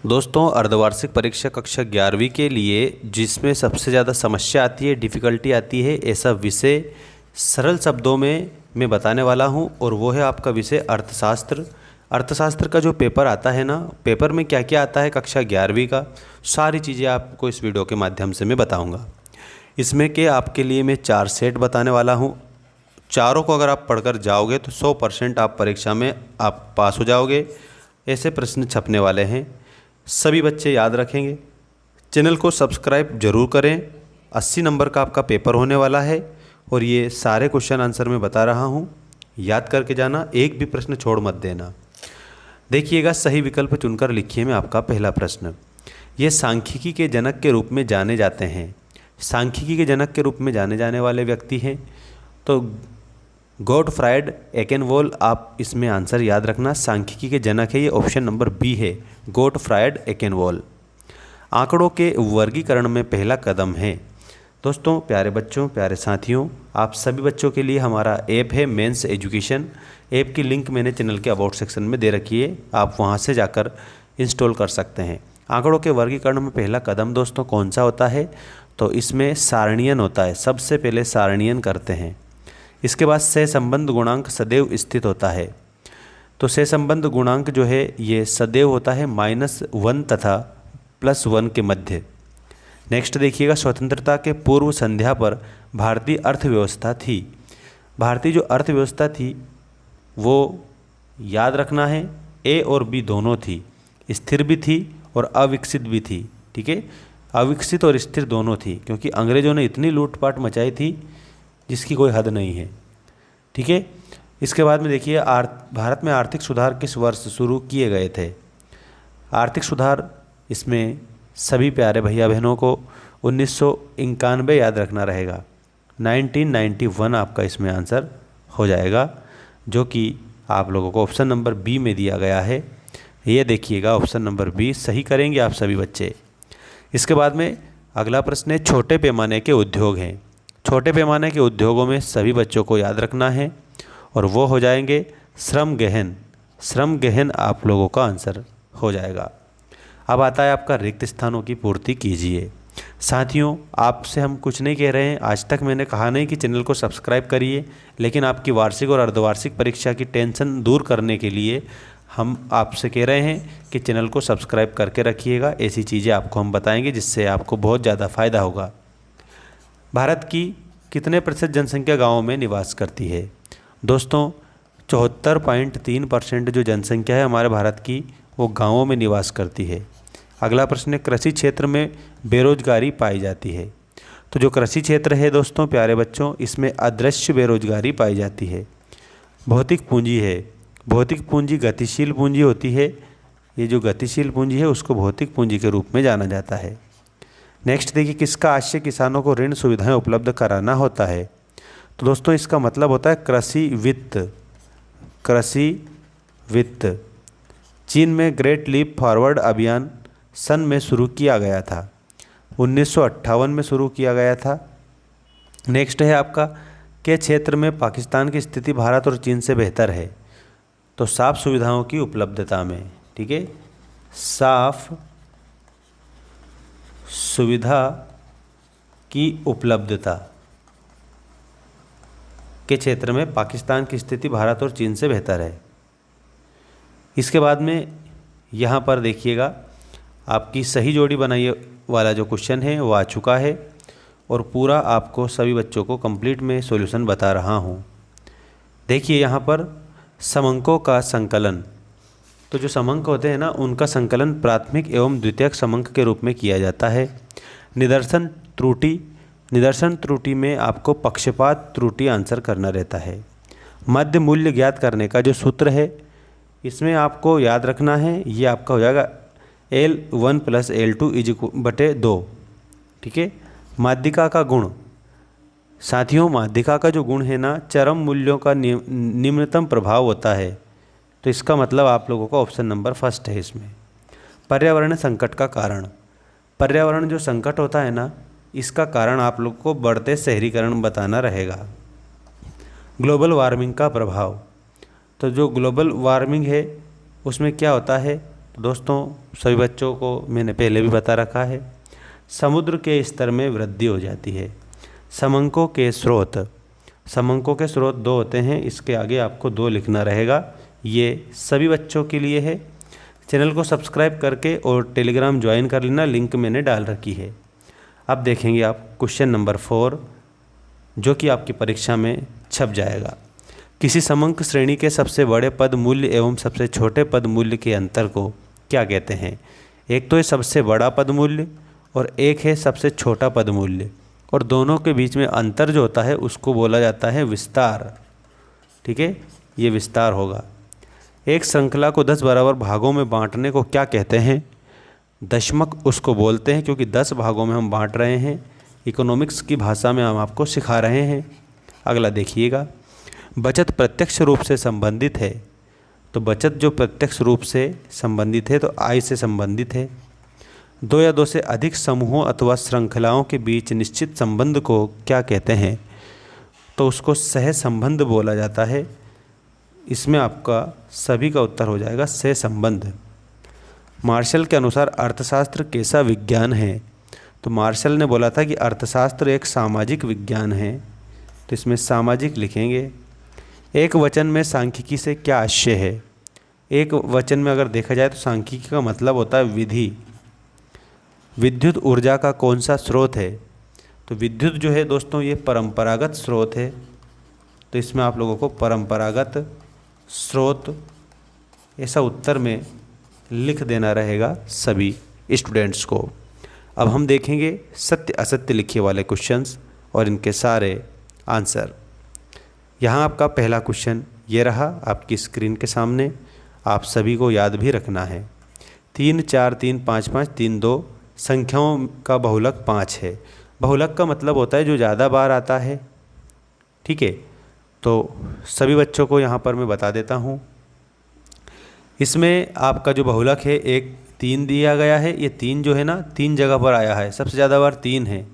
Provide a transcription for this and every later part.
दोस्तों, अर्धवार्षिक परीक्षा कक्षा 11वीं के लिए जिसमें सबसे ज़्यादा समस्या आती है, डिफ़िकल्टी आती है, ऐसा विषय सरल शब्दों में मैं बताने वाला हूं और वो है आपका विषय अर्थशास्त्र। अर्थशास्त्र का जो पेपर आता है ना, पेपर में क्या क्या आता है कक्षा 11वीं का, सारी चीज़ें आपको इस वीडियो के माध्यम से मैं बताऊँगा। इसमें के आपके लिए मैं 4 सेट बताने वाला हूँ। चारों को अगर आप पढ़कर जाओगे तो 100% आप परीक्षा में आप पास हो जाओगे। ऐसे प्रश्न छपने वाले हैं, सभी बच्चे याद रखेंगे। चैनल को सब्सक्राइब जरूर करें। 80 नंबर का आपका पेपर होने वाला है और ये सारे क्वेश्चन आंसर मैं बता रहा हूँ, याद करके जाना, एक भी प्रश्न छोड़ मत देना। देखिएगा, सही विकल्प चुनकर लिखिए। मैं आपका पहला प्रश्न, ये सांख्यिकी के जनक के रूप में जाने जाते हैं। सांख्यिकी के जनक के रूप में जाने जाने वाले व्यक्ति हैं तो गॉटफ्राइड एकेनवॉल। आप इसमें आंसर याद रखना, सांख्यिकी के जनक है, ये ऑप्शन नंबर बी है, गॉटफ्राइड एकेनवॉल। आंकड़ों के वर्गीकरण में पहला कदम है। दोस्तों, प्यारे बच्चों, प्यारे साथियों, आप सभी बच्चों के लिए हमारा ऐप है मेंस एजुकेशन। ऐप की लिंक मैंने चैनल के अबाउट सेक्शन में दे रखी है, आप वहां से जाकर इंस्टॉल कर सकते हैं। आंकड़ों के वर्गीकरण में पहला कदम दोस्तों कौन सा होता है, तो इसमें सारणीयन होता है। सबसे पहले सारणीयन करते हैं। इसके बाद सहसंबंध गुणांक सदैव स्थित होता है। तो सहसंबंध गुणांक जो है ये सदैव होता है -1 तथा +1 के मध्य। नेक्स्ट देखिएगा, स्वतंत्रता के पूर्व संध्या पर भारतीय अर्थव्यवस्था थी। भारतीय जो अर्थव्यवस्था थी वो याद रखना है, ए और बी दोनों थी, स्थिर भी थी और अविकसित भी थी। ठीक है, अविकसित और स्थिर दोनों थी, क्योंकि अंग्रेजों ने इतनी लूटपाट मचाई थी जिसकी कोई हद नहीं है। ठीक है, इसके बाद में देखिए, भारत में आर्थिक सुधार किस वर्ष शुरू किए गए थे। आर्थिक सुधार इसमें सभी प्यारे भैया बहनों को 1991 याद रखना रहेगा। 1991 आपका इसमें आंसर हो जाएगा, जो कि आप लोगों को ऑप्शन नंबर बी में दिया गया है। ये देखिएगा, ऑप्शन नंबर बी सही करेंगे आप सभी बच्चे। इसके बाद में अगला प्रश्न है, छोटे पैमाने के उद्योग हैं। छोटे पैमाने के उद्योगों में सभी बच्चों को याद रखना है और वो हो जाएंगे श्रम गहन। श्रम गहन आप लोगों का आंसर हो जाएगा। अब आता है आपका रिक्त स्थानों की पूर्ति कीजिए। साथियों, आपसे हम कुछ नहीं कह रहे हैं, आज तक मैंने कहा नहीं कि चैनल को सब्सक्राइब करिए, लेकिन आपकी वार्षिक और अर्धवार्षिक परीक्षा की टेंशन दूर करने के लिए हम आपसे कह रहे हैं कि चैनल को सब्सक्राइब करके रखिएगा। ऐसी चीज़ें आपको हम बताएंगे जिससे आपको बहुत ज़्यादा फायदा होगा। भारत की कितने प्रतिशत जनसंख्या गाँवों में निवास करती है। दोस्तों, 74.3% जो जनसंख्या है हमारे भारत की, वो गाँवों में निवास करती है। अगला प्रश्न है, कृषि क्षेत्र में बेरोजगारी पाई जाती है। तो जो कृषि क्षेत्र है दोस्तों, प्यारे बच्चों, इसमें अदृश्य बेरोजगारी पाई जाती है। भौतिक पूंजी है, भौतिक पूंजी गतिशील पूंजी होती है। ये जो गतिशील पूंजी है उसको भौतिक पूंजी के रूप में जाना जाता है। नेक्स्ट देखिए, किसका आशय किसानों को ऋण सुविधाएं उपलब्ध कराना होता है। तो दोस्तों, इसका मतलब होता है कृषि वित्त। कृषि वित्त। चीन में ग्रेट लीप फॉरवर्ड अभियान सन में शुरू किया गया था, 1958 में शुरू किया गया था। नेक्स्ट है आपका, के क्षेत्र में पाकिस्तान की स्थिति भारत और चीन से बेहतर है। तो साफ सुविधाओं की उपलब्धता में। ठीक है, साफ सुविधा की उपलब्धता के क्षेत्र में पाकिस्तान की स्थिति भारत और चीन से बेहतर है। इसके बाद में यहाँ पर देखिएगा, आपकी सही जोड़ी बनाइए वाला जो क्वेश्चन है वो आ चुका है और पूरा आपको सभी बच्चों को कंप्लीट में सॉल्यूशन बता रहा हूँ। देखिए यहाँ पर समंकों का संकलन। तो जो समंक होते हैं ना, उनका संकलन प्राथमिक एवं द्वितीयक समंक के रूप में किया जाता है। निदर्शन त्रुटि, निदर्शन त्रुटि में आपको पक्षपात त्रुटि आंसर करना रहता है। मध्य मूल्य ज्ञात करने का जो सूत्र है, इसमें आपको याद रखना है, ये आपका हो जाएगा L1 + L2 = 2। ठीक है, माध्यिका का गुण। साथियों, माध्यिका का जो गुण है ना, चरम मूल्यों का निम्नतम प्रभाव होता है। तो इसका मतलब आप लोगों का ऑप्शन नंबर फर्स्ट है इसमें। पर्यावरण संकट का कारण। पर्यावरण जो संकट होता है ना, इसका कारण आप लोग को बढ़ते शहरीकरण बताना रहेगा। ग्लोबल वार्मिंग का प्रभाव। तो जो ग्लोबल वार्मिंग है उसमें क्या होता है, दोस्तों सभी बच्चों को मैंने पहले भी बता रखा है। समुद्र के स्तर में वृद्धि हो जाती है। समंकों के स्रोत, समंकों के स्रोत दो होते हैं, इसके आगे आपको दो लिखना रहेगा। ये सभी बच्चों के लिए है। चैनल को सब्सक्राइब करके और टेलीग्राम ज्वाइन कर लेना, लिंक मैंने डाल रखी है। अब देखेंगे आप क्वेश्चन नंबर 4, जो कि आपकी परीक्षा में छप जाएगा। किसी समंक श्रेणी के सबसे बड़े पद मूल्य एवं सबसे छोटे पद मूल्य के अंतर को क्या कहते हैं? एक तो है सबसे बड़ा पद मूल्य और एक है सबसे छोटा पद मूल्य, और दोनों के बीच में अंतर जो होता है उसको बोला जाता है विस्तार। ठीक है, ये विस्तार होगा। एक श्रृंखला को 10 बराबर भागों में बांटने को क्या कहते हैं? दशमक उसको बोलते हैं, क्योंकि 10 भागों में हम बांट रहे हैं। इकोनॉमिक्स की भाषा में हम आपको सिखा रहे हैं। अगला देखिएगा, बचत प्रत्यक्ष रूप से संबंधित है। तो बचत जो प्रत्यक्ष रूप से संबंधित है तो आय से संबंधित है। दो या दो से अधिक समूहों अथवा श्रृंखलाओं के बीच निश्चित संबंध को क्या कहते हैं? तो उसको सह संबंध बोला जाता है। इसमें आपका सभी का उत्तर हो जाएगा सह संबंध। मार्शल के अनुसार अर्थशास्त्र कैसा विज्ञान है? तो मार्शल ने बोला था कि अर्थशास्त्र एक सामाजिक विज्ञान है, तो इसमें सामाजिक लिखेंगे। एक वचन में सांख्यिकी से क्या आशय है? एक वचन में अगर देखा जाए तो सांख्यिकी का मतलब होता है विधि। विद्युत ऊर्जा का कौन सा स्रोत है? तो विद्युत जो है दोस्तों ये परंपरागत स्रोत है, तो इसमें आप लोगों को परंपरागत स्रोत ऐसा उत्तर में लिख देना रहेगा सभी स्टूडेंट्स को। अब हम देखेंगे सत्य असत्य लिखे वाले क्वेश्चंस और इनके सारे आंसर। यहाँ आपका पहला क्वेश्चन ये रहा आपकी स्क्रीन के सामने, आप सभी को याद भी रखना है। 3 4 3 5 5 3 2 संख्याओं का बहुलक 5 है। बहुलक का मतलब होता है जो ज़्यादा बार आता है। ठीक है, तो सभी बच्चों को यहाँ पर मैं बता देता हूँ। इसमें आपका जो बहुलक है एक 3 दिया गया है। ये 3 जो है ना 3 जगह पर आया है, सबसे ज़्यादा बार 3 है,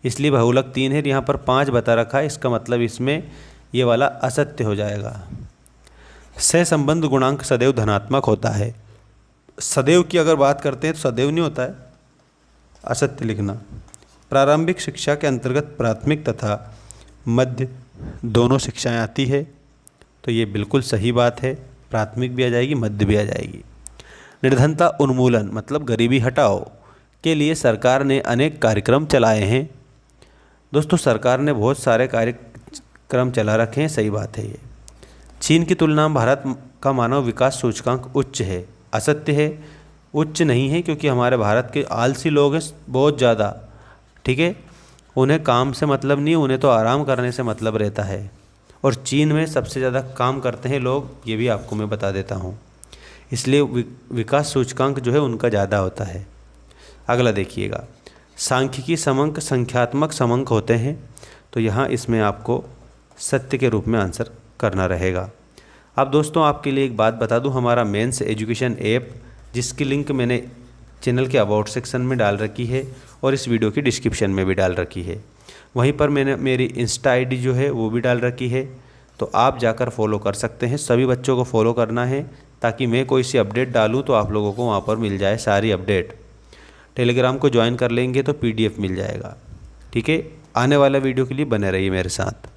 इसलिए बहुलक 3 है। यहाँ पर 5 बता रखा है, इसका मतलब इसमें ये वाला असत्य हो जाएगा। सहसंबंध गुणांक सदैव धनात्मक होता है। सदैव की अगर बात करते हैं तो सदैव नहीं होता है, असत्य लिखना। प्रारंभिक शिक्षा के अंतर्गत प्राथमिक तथा मध्य दोनों शिक्षाएं आती है, तो ये बिल्कुल सही बात है। प्राथमिक भी आ जाएगी, मध्य भी आ जाएगी। निर्धनता उन्मूलन मतलब गरीबी हटाओ के लिए सरकार ने अनेक कार्यक्रम चलाए हैं। दोस्तों सरकार ने बहुत सारे कार्यक्रम चला रखे हैं, सही बात है ये। चीन की तुलना में भारत का मानव विकास सूचकांक उच्च है। असत्य है, उच्च नहीं है, क्योंकि हमारे भारत के आलसी लोग हैं बहुत ज़्यादा। ठीक है, उन्हें काम से मतलब नहीं, उन्हें तो आराम करने से मतलब रहता है। और चीन में सबसे ज़्यादा काम करते हैं लोग, ये भी आपको मैं बता देता हूँ, इसलिए विकास सूचकांक जो है उनका ज़्यादा होता है। अगला देखिएगा, सांख्यिकी समंक संख्यात्मक समंक होते हैं, तो यहाँ इसमें आपको सत्य के रूप में आंसर करना रहेगा। अब दोस्तों आपके लिए एक बात बता दूं, हमारा मेंस एजुकेशन ऐप जिसकी लिंक मैंने चैनल के अबाउट सेक्शन में डाल रखी है और इस वीडियो की डिस्क्रिप्शन में भी डाल रखी है। वहीं पर मैंने मेरी इंस्टा आईडी जो है वो भी डाल रखी है, तो आप जाकर फॉलो कर सकते हैं। सभी बच्चों को फॉलो करना है ताकि मैं कोई सी अपडेट डालूँ तो आप लोगों को वहाँ पर मिल जाए सारी अपडेट। टेलीग्राम को ज्वाइन कर लेंगे तो PDF मिल जाएगा। ठीक है, आने वाला वीडियो के लिए बने रहिए मेरे साथ।